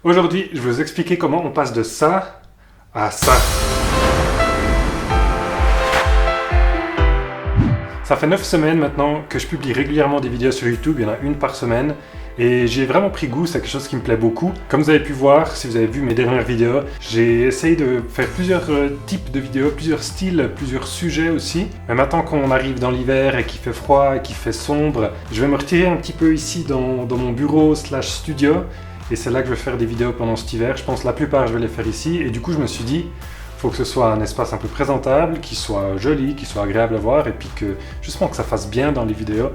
Aujourd'hui, je vais vous expliquer comment on passe de ça à ça. Ça fait 9 semaines maintenant que je publie régulièrement des vidéos sur YouTube, il y en a une par semaine. Et j'ai vraiment pris goût, c'est quelque chose qui me plaît beaucoup. Comme vous avez pu voir, si vous avez vu mes dernières vidéos, j'ai essayé de faire plusieurs types de vidéos, plusieurs styles, plusieurs sujets aussi. Mais maintenant qu'on arrive dans l'hiver et qu'il fait froid et qu'il fait sombre, je vais me retirer un petit peu ici dans mon bureau / studio. Et c'est là que je vais faire des vidéos pendant cet hiver. Je pense que la plupart je vais les faire ici. Et du coup je me suis dit, il faut que ce soit un espace un peu présentable, qui soit joli, qui soit agréable à voir. Et puis que justement que ça fasse bien dans les vidéos.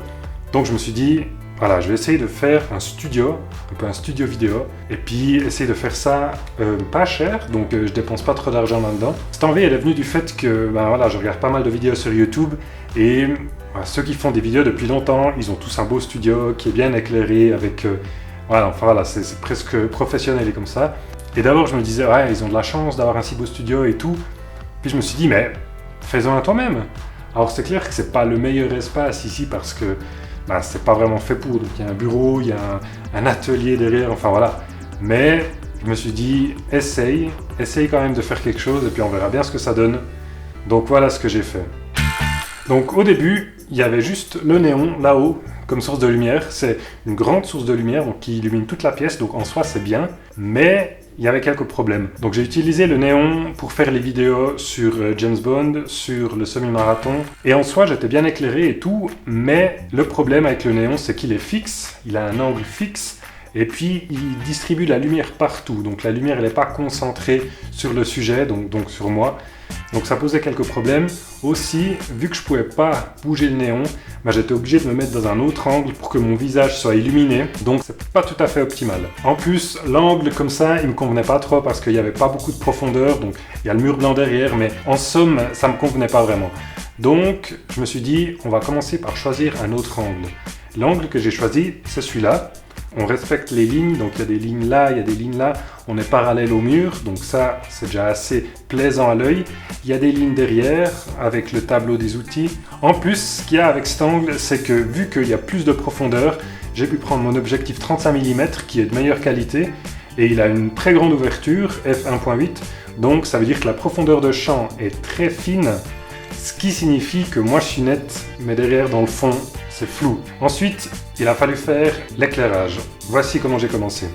Donc je me suis dit, voilà, je vais essayer de faire un studio, un peu un studio vidéo, et puis essayer de faire ça pas cher, donc je dépense pas trop d'argent là-dedans. Cette envie, elle est venue du fait que voilà, je regarde pas mal de vidéos sur YouTube, et ceux qui font des vidéos depuis longtemps, ils ont tous un beau studio qui est bien éclairé, avec voilà, c'est presque professionnel et comme ça. Et d'abord, je me disais, ouais, ils ont de la chance d'avoir un si beau studio et tout. Puis je me suis dit, mais fais-en un toi-même. Alors c'est clair que c'est pas le meilleur espace ici parce que c'est pas vraiment fait pour, donc il y a un bureau, il y a un atelier derrière, enfin voilà. Mais je me suis dit, essaye quand même de faire quelque chose et puis on verra bien ce que ça donne. Donc voilà ce que j'ai fait. Donc au début, il y avait juste le néon là-haut comme source de lumière. C'est une grande source de lumière donc, qui illumine toute la pièce, donc en soi c'est bien. Mais il y avait quelques problèmes. Donc j'ai utilisé le néon pour faire les vidéos sur James Bond, sur le semi-marathon. Et en soi, j'étais bien éclairé et tout, mais le problème avec le néon, c'est qu'il est fixe, il a un angle fixe, et puis il distribue la lumière partout. Donc la lumière, elle n'est pas concentrée sur le sujet, donc sur moi. Donc ça posait quelques problèmes. Aussi, vu que je pouvais pas bouger le néon, j'étais obligé de me mettre dans un autre angle pour que mon visage soit illuminé. Donc c'est pas tout à fait optimal. En plus, l'angle comme ça, il me convenait pas trop parce qu'il y avait pas beaucoup de profondeur. Donc il y a le mur blanc derrière, mais en somme, ça me convenait pas vraiment. Donc je me suis dit, on va commencer par choisir un autre angle. L'angle que j'ai choisi, c'est celui-là. On respecte les lignes, donc il y a des lignes là, il y a des lignes là, on est parallèle au mur, donc ça c'est déjà assez plaisant à l'œil. Il y a des lignes derrière avec le tableau des outils. En plus, ce qu'il y a avec cet angle, c'est que vu qu'il y a plus de profondeur, j'ai pu prendre mon objectif 35 mm qui est de meilleure qualité et il a une très grande ouverture, f1.8, donc ça veut dire que la profondeur de champ est très fine, ce qui signifie que moi je suis net, mais derrière dans le fond, c'est flou. Ensuite, il a fallu faire l'éclairage. Voici comment j'ai commencé.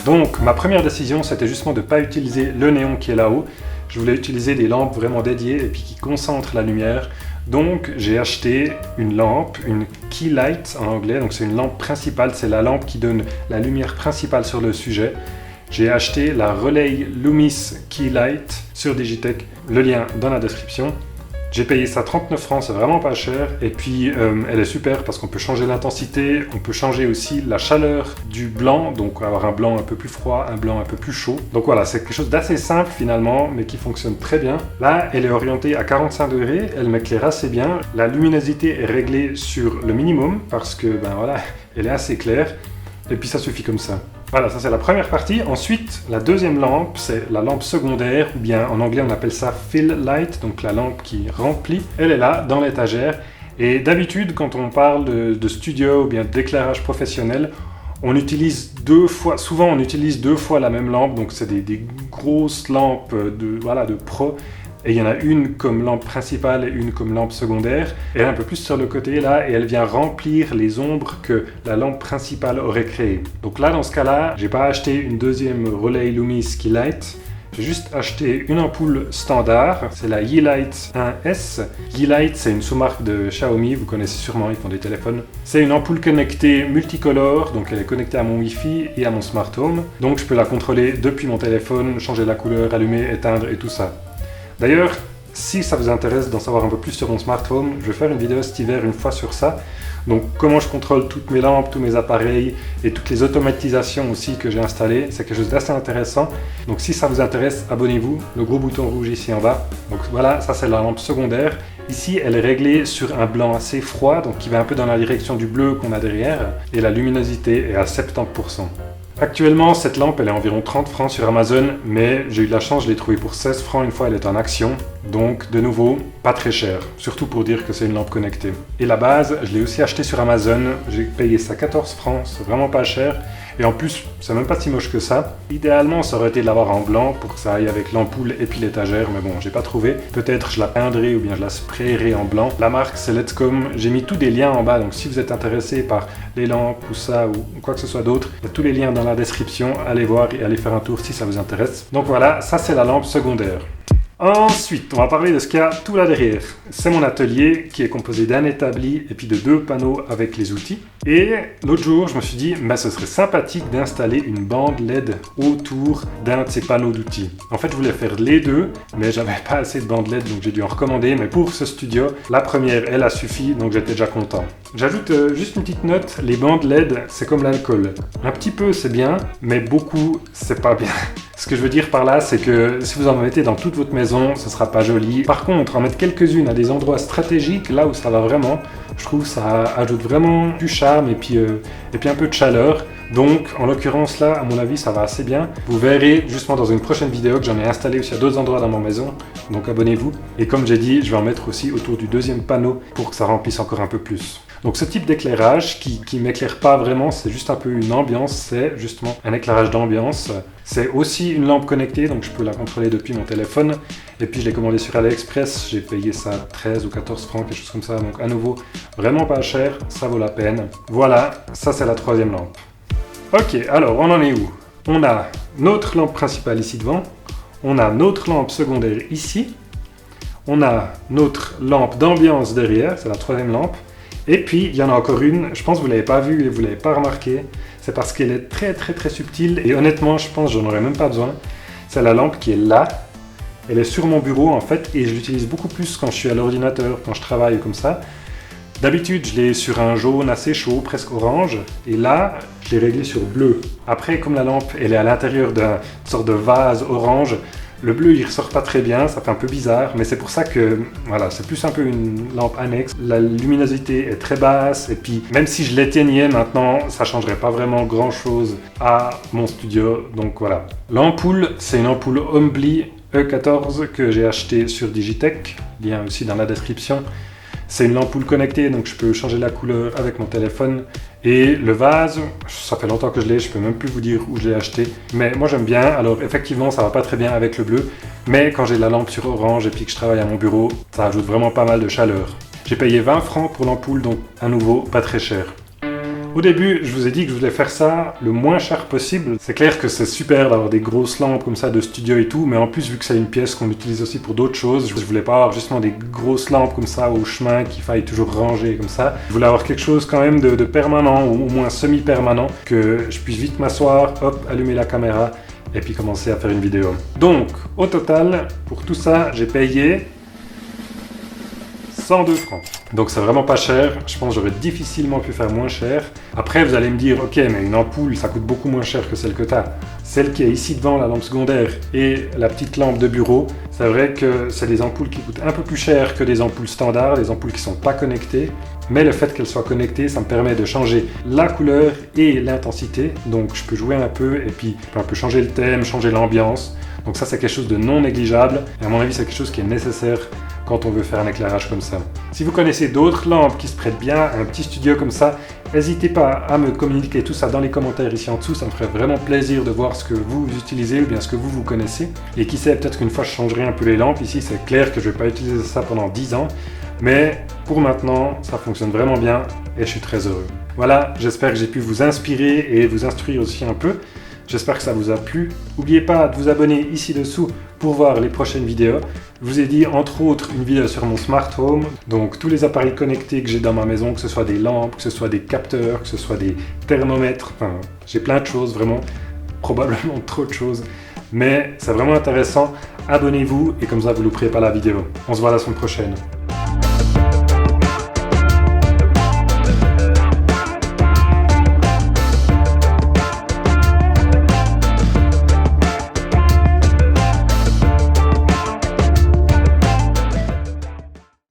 Donc, ma première décision, c'était justement de ne pas utiliser le néon qui est là-haut. Je voulais utiliser des lampes vraiment dédiées et puis qui concentrent la lumière. Donc, j'ai acheté une lampe, une key light en anglais. Donc, c'est une lampe principale, c'est la lampe qui donne la lumière principale sur le sujet. J'ai acheté la Relay Loomis Key Light sur Digitech. Le lien dans la description. J'ai payé ça 39 francs, c'est vraiment pas cher. Et puis, elle est super parce qu'on peut changer l'intensité, on peut changer aussi la chaleur du blanc, donc avoir un blanc un peu plus froid, un blanc un peu plus chaud. Donc voilà, c'est quelque chose d'assez simple finalement, mais qui fonctionne très bien. Là, elle est orientée à 45 degrés, elle m'éclaire assez bien. La luminosité est réglée sur le minimum parce que, voilà, elle est assez claire. Et puis ça suffit comme ça. Voilà, ça c'est la première partie. Ensuite, la deuxième lampe, c'est la lampe secondaire, ou bien en anglais on appelle ça fill light, donc la lampe qui remplit. Elle est là, dans l'étagère. Et d'habitude, quand on parle de studio ou bien d'éclairage professionnel, on utilise souvent on utilise deux fois la même lampe, donc c'est des grosses lampes de pro. Et il y en a une comme lampe principale et une comme lampe secondaire. Elle est un peu plus sur le côté là et elle vient remplir les ombres que la lampe principale aurait créées. Donc là, dans ce cas-là, j'ai pas acheté une deuxième Relay Loomis Key Light. J'ai juste acheté une ampoule standard, c'est la Yeelight 1S. Yeelight, c'est une sous-marque de Xiaomi, vous connaissez sûrement, ils font des téléphones. C'est une ampoule connectée multicolore, donc elle est connectée à mon Wi-Fi et à mon Smart Home. Donc je peux la contrôler depuis mon téléphone, changer la couleur, allumer, éteindre et tout ça. D'ailleurs, si ça vous intéresse d'en savoir un peu plus sur mon Smart Home, je vais faire une vidéo cet hiver une fois sur ça. Donc comment je contrôle toutes mes lampes, tous mes appareils et toutes les automatisations aussi que j'ai installées. C'est quelque chose d'assez intéressant. Donc si ça vous intéresse, abonnez-vous, le gros bouton rouge ici en bas. Donc voilà, ça c'est la lampe secondaire. Ici, elle est réglée sur un blanc assez froid, donc qui va un peu dans la direction du bleu qu'on a derrière. Et la luminosité est à 70%. Actuellement, cette lampe, elle est environ 30 francs sur Amazon, mais j'ai eu de la chance, je l'ai trouvée pour 16 francs une fois elle est en action. Donc, de nouveau, pas très cher, surtout pour dire que c'est une lampe connectée. Et la base, je l'ai aussi acheté sur Amazon, j'ai payé ça 14 francs, c'est vraiment pas cher. Et en plus, c'est même pas si moche que ça. Idéalement, ça aurait été de l'avoir en blanc pour que ça aille avec l'ampoule et puis l'étagère, mais bon, j'ai pas trouvé. Peut-être je la peindrai ou bien je la sprayerai en blanc. La marque, c'est Letscom. J'ai mis tous des liens en bas, donc si vous êtes intéressé par les lampes ou ça ou quoi que ce soit d'autre, il y a tous les liens dans la description. Allez voir et allez faire un tour si ça vous intéresse. Donc voilà, ça c'est la lampe secondaire. Ensuite, on va parler de ce qu'il y a tout là derrière. C'est mon atelier qui est composé d'un établi et puis de 2 panneaux avec les outils. Et l'autre jour, je me suis dit, ce serait sympathique d'installer une bande LED autour d'un de ces panneaux d'outils. En fait, je voulais faire les deux, mais j'avais pas assez de bande LED, donc j'ai dû en recommander. Mais pour ce studio, la première, elle a suffi, donc j'étais déjà content. J'ajoute juste une petite note, les bandes LED, c'est comme l'alcool. Un petit peu, c'est bien, mais beaucoup, c'est pas bien. Ce que je veux dire par là, c'est que si vous en mettez dans toute votre maison, ce sera pas joli. Par contre, en mettre quelques-unes à des endroits stratégiques, là où ça va vraiment, je trouve que ça ajoute vraiment du charme et puis un peu de chaleur. Donc, en l'occurrence là, à mon avis, ça va assez bien. Vous verrez justement dans une prochaine vidéo que j'en ai installé aussi à d'autres endroits dans ma maison. Donc abonnez-vous. Et comme j'ai dit, je vais en mettre aussi autour du deuxième panneau pour que ça remplisse encore un peu plus. Donc ce type d'éclairage qui m'éclaire pas vraiment, c'est juste un peu une ambiance, c'est justement un éclairage d'ambiance. C'est aussi une lampe connectée, donc je peux la contrôler depuis mon téléphone. Et puis je l'ai commandé sur AliExpress, j'ai payé ça 13 ou 14 francs, quelque chose comme ça. Donc à nouveau, vraiment pas cher, ça vaut la peine. Voilà, ça c'est la troisième lampe. Ok, alors on en est où? On a notre lampe principale ici devant, on a notre lampe secondaire ici, on a notre lampe d'ambiance derrière, c'est la troisième lampe. Et puis, il y en a encore une, je pense que vous ne l'avez pas vue et vous ne l'avez pas remarqué, c'est parce qu'elle est très subtile et honnêtement, je pense que j'en aurais même pas besoin. C'est la lampe qui est là, elle est sur mon bureau en fait et je l'utilise beaucoup plus quand je suis à l'ordinateur, quand je travaille comme ça. D'habitude, je l'ai sur un jaune assez chaud, presque orange, et là, je l'ai réglé sur bleu. Après, comme la lampe, elle est à l'intérieur d'une sorte de vase orange, le bleu, il ressort pas très bien, ça fait un peu bizarre, mais c'est pour ça que, voilà, c'est plus un peu une lampe annexe. La luminosité est très basse, et puis même si je l'éteignais maintenant, ça changerait pas vraiment grand-chose à mon studio, donc voilà. L'ampoule, c'est une ampoule Hombly E14 que j'ai acheté sur Digitech, lien aussi dans la description. C'est une ampoule connectée, donc je peux changer la couleur avec mon téléphone. Et le vase, ça fait longtemps que je l'ai, je peux même plus vous dire où je l'ai acheté. Mais moi j'aime bien, alors effectivement ça va pas très bien avec le bleu. Mais quand j'ai la lampe sur orange et puis que je travaille à mon bureau, ça ajoute vraiment pas mal de chaleur. J'ai payé 20 francs pour l'ampoule, donc à nouveau pas très cher. Au début, je vous ai dit que je voulais faire ça le moins cher possible. C'est clair que c'est super d'avoir des grosses lampes comme ça de studio et tout, mais en plus, vu que c'est une pièce qu'on utilise aussi pour d'autres choses, je voulais pas avoir justement des grosses lampes comme ça au chemin qu'il faille toujours ranger comme ça. Je voulais avoir quelque chose quand même de permanent, ou au moins semi-permanent, que je puisse vite m'asseoir, hop, allumer la caméra et puis commencer à faire une vidéo. Donc, au total, pour tout ça, j'ai payé 102 francs. Donc c'est vraiment pas cher, je pense que j'aurais difficilement pu faire moins cher. Après vous allez me dire, ok mais une ampoule ça coûte beaucoup moins cher que celle que tu as. Celle qui est ici devant, la lampe secondaire et la petite lampe de bureau, c'est vrai que c'est des ampoules qui coûtent un peu plus cher que des ampoules standards, des ampoules qui sont pas connectées. Mais le fait qu'elles soient connectées, ça me permet de changer la couleur et l'intensité. Donc je peux jouer un peu et puis un peu changer le thème, changer l'ambiance. Donc ça c'est quelque chose de non négligeable et à mon avis c'est quelque chose qui est nécessaire quand on veut faire un éclairage comme ça. Si vous connaissez d'autres lampes qui se prêtent bien à un petit studio comme ça, n'hésitez pas à me communiquer tout ça dans les commentaires ici en dessous, ça me ferait vraiment plaisir de voir ce que vous utilisez ou bien ce que vous connaissez. Et qui sait, peut-être qu'une fois je changerai un peu les lampes, ici c'est clair que je ne vais pas utiliser ça pendant 10 ans, mais pour maintenant ça fonctionne vraiment bien et je suis très heureux. Voilà, j'espère que j'ai pu vous inspirer et vous instruire aussi un peu. J'espère que ça vous a plu. N'oubliez pas de vous abonner ici dessous pour voir les prochaines vidéos. Je vous ai dit entre autres une vidéo sur mon smart home, donc tous les appareils connectés que j'ai dans ma maison, que ce soit des lampes, que ce soit des capteurs, que ce soit des thermomètres, enfin j'ai plein de choses vraiment, probablement trop de choses, mais c'est vraiment intéressant. Abonnez-vous et comme ça vous ne louperez pas la vidéo. On se voit la semaine prochaine.